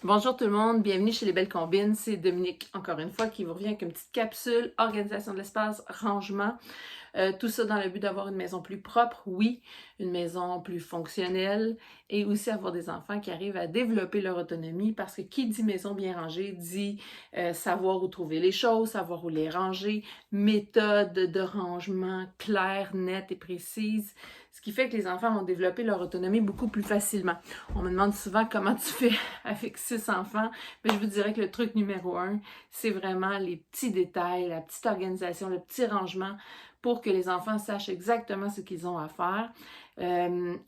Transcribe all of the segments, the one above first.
Bonjour tout le monde, bienvenue chez Les Belles Combines. C'est Dominique, encore une fois, qui vous revient avec une petite capsule, organisation de l'espace, rangement. Tout ça dans le but d'avoir une maison plus propre, oui, une maison plus fonctionnelle et aussi avoir des enfants qui arrivent à développer leur autonomie parce que qui dit maison bien rangée dit savoir où trouver les choses, savoir où les ranger, méthode de rangement claire, nette et précise, ce qui fait que les enfants vont développer leur autonomie beaucoup plus facilement. On me demande souvent comment tu fais avec 6 enfants, mais je vous dirais que le truc numéro 1, c'est vraiment les petits détails, la petite organisation, le petit rangement pour que les enfants sachent exactement ce qu'ils ont à faire.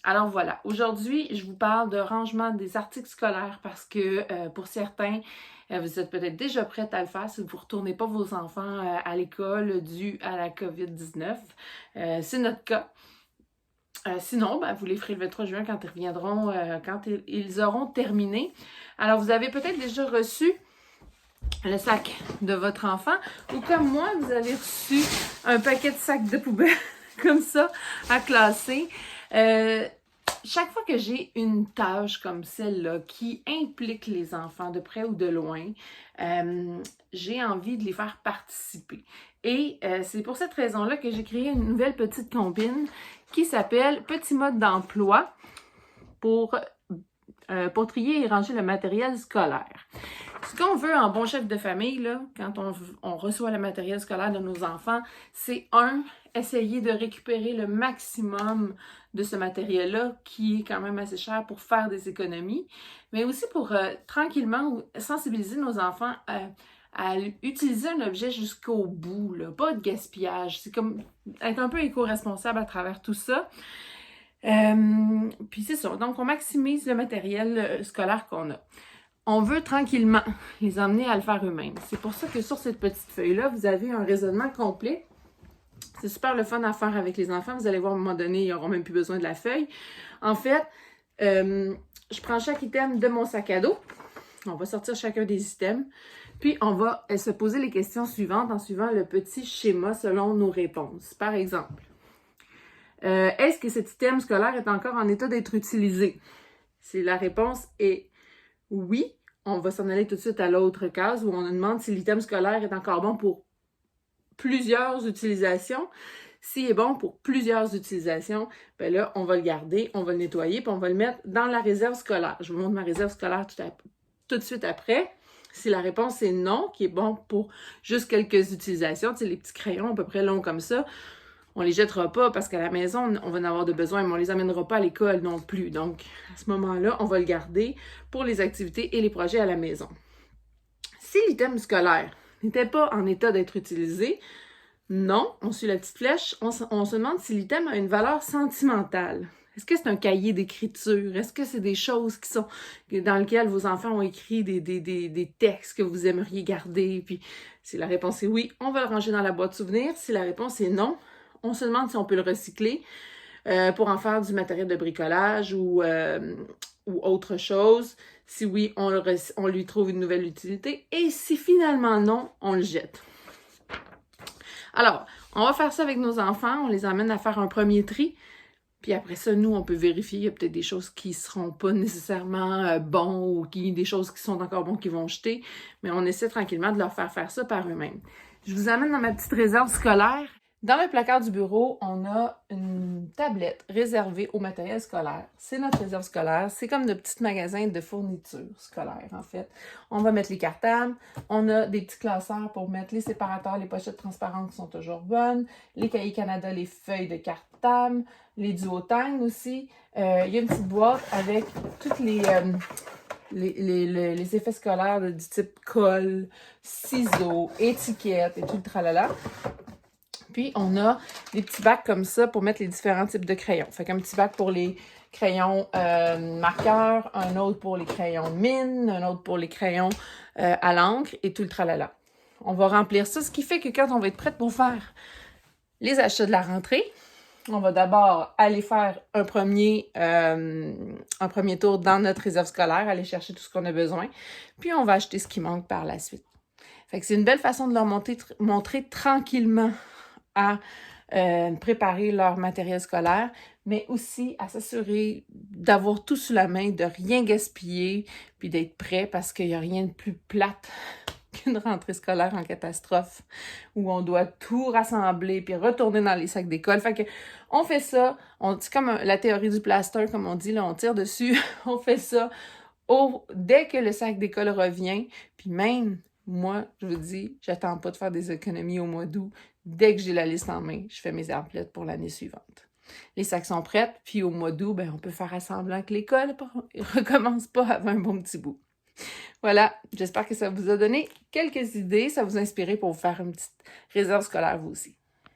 Alors voilà, aujourd'hui, je vous parle de rangement des articles scolaires parce que pour certains, vous êtes peut-être déjà prête à le faire si vous ne retournez pas vos enfants à l'école dû à la COVID-19. C'est notre cas. Sinon, vous les ferez le 23 juin quand ils reviendront, quand ils auront terminé. Alors, vous avez peut-être déjà reçu le sac de votre enfant ou comme moi, vous avez reçu un paquet de sacs de poubelle comme ça à classer. Chaque fois que j'ai une tâche comme celle-là qui implique les enfants de près ou de loin, j'ai envie de les faire participer. Et c'est pour cette raison-là que j'ai créé une nouvelle petite combine qui s'appelle Petit mode d'emploi pour trier et ranger le matériel scolaire. Ce qu'on veut en bon chef de famille, là, quand on reçoit le matériel scolaire de nos enfants, c'est essayer de récupérer le maximum de ce matériel-là qui est quand même assez cher pour faire des économies, mais aussi pour tranquillement sensibiliser nos enfants à utiliser un objet jusqu'au bout, là, pas de gaspillage. C'est comme être un peu éco-responsable à travers tout ça. Puis c'est ça, donc on maximise le matériel scolaire qu'on a. On veut tranquillement les emmener à le faire eux-mêmes. C'est pour ça que sur cette petite feuille-là, vous avez un raisonnement complet. C'est super le fun à faire avec les enfants. Vous allez voir, à un moment donné, ils n'auront même plus besoin de la feuille. En fait, je prends chaque item de mon sac à dos. On va sortir chacun des items. Puis, on va se poser les questions suivantes en suivant le petit schéma selon nos réponses. Par exemple, est-ce que cet item scolaire est encore en état d'être utilisé? Si la réponse est oui, on va s'en aller tout de suite à l'autre case où on nous demande si l'item scolaire est encore bon pour plusieurs utilisations. S'il est bon pour plusieurs utilisations, ben là, on va le garder, on va le nettoyer, puis on va le mettre dans la réserve scolaire. Je vous montre ma réserve scolaire tout de suite après. Si la réponse est non, qui est bon pour juste quelques utilisations, tu sais, les petits crayons à peu près longs comme ça, on les jettera pas parce qu'à la maison, on va en avoir de besoin, mais on les amènera pas à l'école non plus. Donc, à ce moment-là, on va le garder pour les activités et les projets à la maison. Si l'item scolaire n'était pas en état d'être utilisé, non, on suit la petite flèche, on se demande si l'item a une valeur sentimentale. Est-ce que c'est un cahier d'écriture? Est-ce que c'est des choses qui sont dans lesquelles vos enfants ont écrit des textes que vous aimeriez garder? Puis, si la réponse est oui, on va le ranger dans la boîte souvenir. Si la réponse est non, on se demande si on peut le recycler pour en faire du matériel de bricolage ou autre chose. Si oui, on lui trouve une nouvelle utilité. Et si finalement non, on le jette. Alors, on va faire ça avec nos enfants. On les amène à faire un premier tri. Puis après ça, nous, on peut vérifier. Il y a peut-être des choses qui ne seront pas nécessairement bons ou des choses qui sont encore bons qu'ils vont jeter. Mais on essaie tranquillement de leur faire ça par eux-mêmes. Je vous amène dans ma petite réserve scolaire. Dans le placard du bureau, on a une tablette réservée au matériel scolaire. C'est notre réserve scolaire. C'est comme de petits magasins de fournitures scolaires, en fait. On va mettre les cartables. On a des petits classeurs pour mettre les séparateurs, les pochettes transparentes qui sont toujours bonnes, les cahiers Canada, les feuilles de cartable, les duotangs aussi. Il y a une petite boîte avec toutes les effets scolaires du type colle, ciseaux, étiquettes et tout le tralala. Puis, on a des petits bacs comme ça pour mettre les différents types de crayons. Fait qu'un petit bac pour les crayons marqueurs, un autre pour les crayons de mine, un autre pour les crayons à l'encre et tout le tralala. On va remplir ça, ce qui fait que quand on va être prête pour faire les achats de la rentrée, on va d'abord aller faire un premier tour dans notre réserve scolaire, aller chercher tout ce qu'on a besoin, puis on va acheter ce qui manque par la suite. Fait que c'est une belle façon de leur montrer tranquillement à préparer leur matériel scolaire, mais aussi à s'assurer d'avoir tout sous la main, de rien gaspiller, puis d'être prêt parce qu'il n'y a rien de plus plate qu'une rentrée scolaire en catastrophe où on doit tout rassembler puis retourner dans les sacs d'école. Fait que on fait ça, c'est comme la théorie du plaster, comme on dit, là, on tire dessus, on fait ça dès que le sac d'école revient, puis même, moi, je vous dis, j'attends pas de faire des économies au mois d'août. Dès que j'ai la liste en main, je fais mes emplettes pour l'année suivante. Les sacs sont prêts, puis au mois d'août, ben, on peut faire semblant que l'école ne recommence pas avant un bon petit bout. Voilà, j'espère que ça vous a donné quelques idées, ça vous a inspiré pour vous faire une petite réserve scolaire vous aussi.